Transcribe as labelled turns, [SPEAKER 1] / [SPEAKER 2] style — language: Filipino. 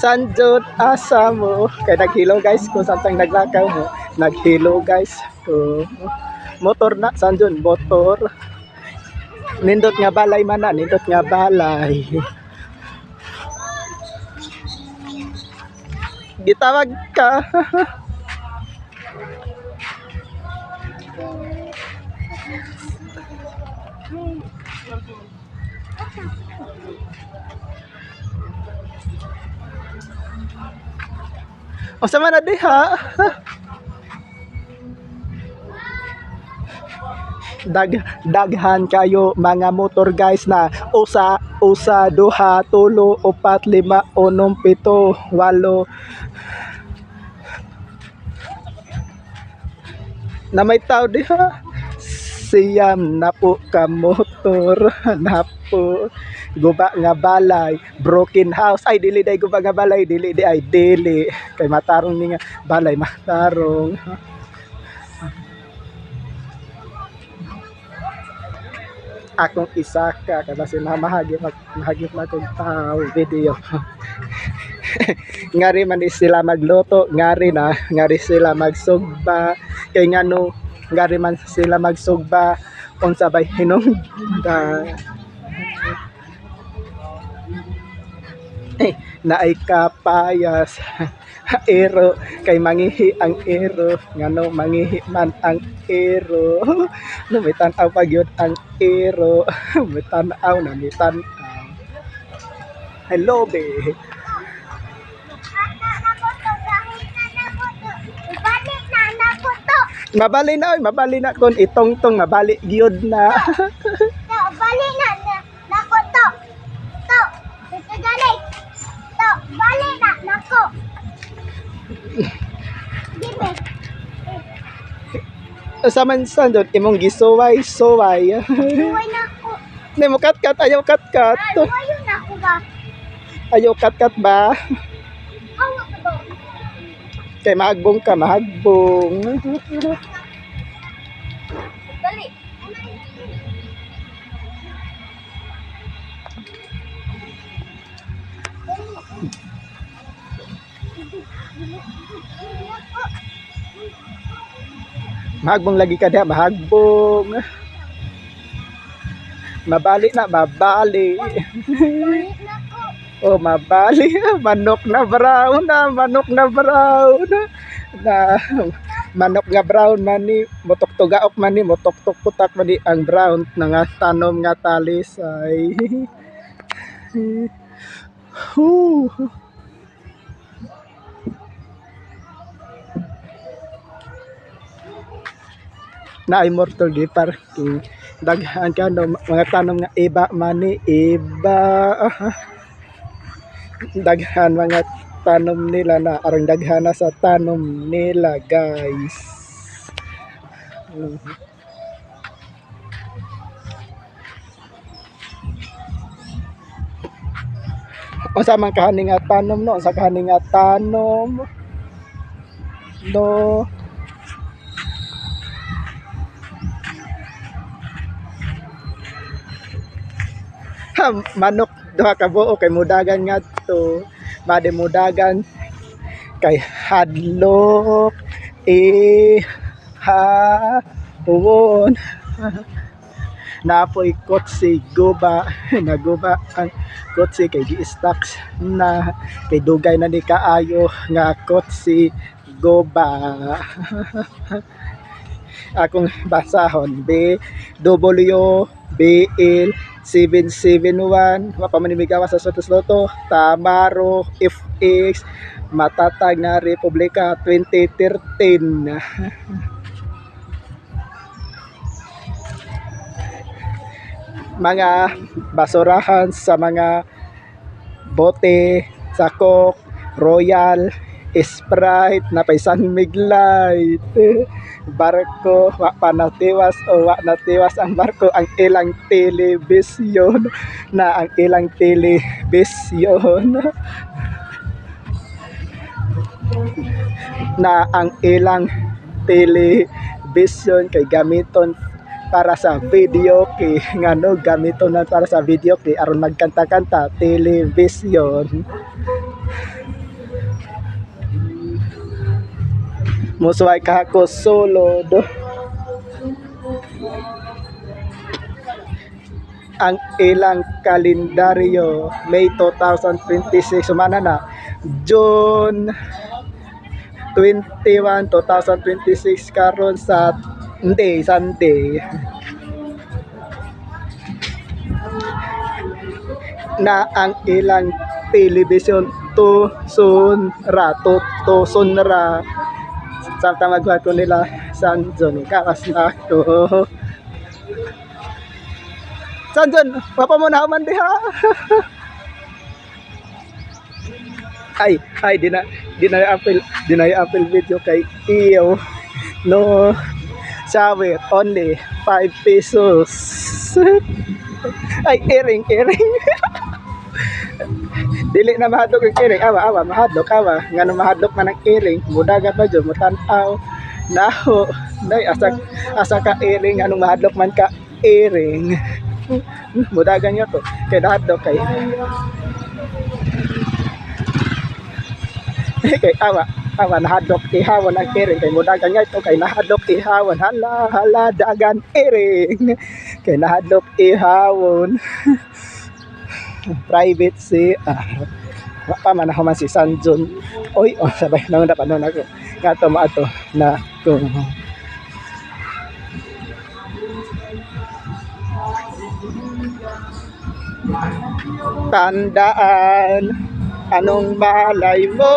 [SPEAKER 1] Sanjod asa mo kay naghilo guys kung saan naglakaw mo naghilo guys ko motor na Sanjod motor nindot nga balay man na nindot nga balay gitawag ka o sama na diha daghan kayo mga motor guys na usa duha tulo upat lima unom pito walo na may tao diha siyam na po ka motor na po guba nga balay broken house ay dili day guba nga balay dili di ay dili kay matarong ni nga balay matarong akong isa ka kasi mahagip na kong tao video ngari man sila magluto ngari sila magsugba kay ngano ngari man sila magsugba unsa bay hinungdan naay kapayas ero kay mangihi ang ero ngano mangihi man ang ero no may tan-aw pagyud ang ero may tan-aw na may tan-aw hello be mabali na kon itong mabali gyud na
[SPEAKER 2] bali na nako to ito gali to bali na nako gibe
[SPEAKER 1] saman sandot imong gisuway
[SPEAKER 2] suway nako
[SPEAKER 1] nemo kat ayaw kat
[SPEAKER 2] ayaw nako ba
[SPEAKER 1] ayaw kat ba
[SPEAKER 2] awa ka ba
[SPEAKER 1] kay mahagbong ka mahagbong
[SPEAKER 2] dali
[SPEAKER 1] mahagbong lagi ka diha mahagbong mabali
[SPEAKER 2] bali nako
[SPEAKER 1] oh mabali manok na brown na manok nga brown mani motok tugaok mani motok putak mani ang brown na nga tanom nga talisay na immortal di parking daghan ka no mga tanom nga iba mani daghan mga tanom nila na arang daghan na sa tanom nila guys o sa mga kahaning nga tanom no sa kahaning nga tanom no manok duha ka buo kay mudagan ngadto made mudagan kay hadlok hawon napoy kotse guba naguba ang kotse kay gi-stocks na kay dugay na ni kaayo nga kotse guba akong basahon BWBL 771 mapamanimigawa sa Sotos-Loto Tamaro FX matatag na Republika 2013 mga basurahan sa mga bote sakok Royal Sprite na paisan miglight barko wa pa natiwas o wa natiwas ang barko ang ilang telebisyon na ang ilang telebisyon na ang ilang telebisyon kay gamiton para sa video kay ngano gamiton na para sa video kay aron magkanta-kanta telebisyon Musway ka ako sulod. Ang ilang kalendaryo, May 2026, sumana na, June 21, 2026, karon sa Sunday. Na ang ilang television to sunra sa tamagwat ko nila Sanjon kakas na to Sanjon papa mo na man diha ay di na apple video kay iyo no shower only 5 pesos ay earring dili na mahadlok ang kiring awa mahadlok ngano mahadlok man ang kiring mudagat pa jud mutan-aw naho nay asa ka iring anong mahadlok man ka iring mudagan niyo to kay dahadlok kay kay awa nahadlok ihawon ang kiring kay mudagan niya ito kay nahadlok ihawon hala dagan iring kay nahadlok ihawon private si paman ako man si Sanjon oy sabay nang napanon ako nga to maato na kung tandaan anong malay mo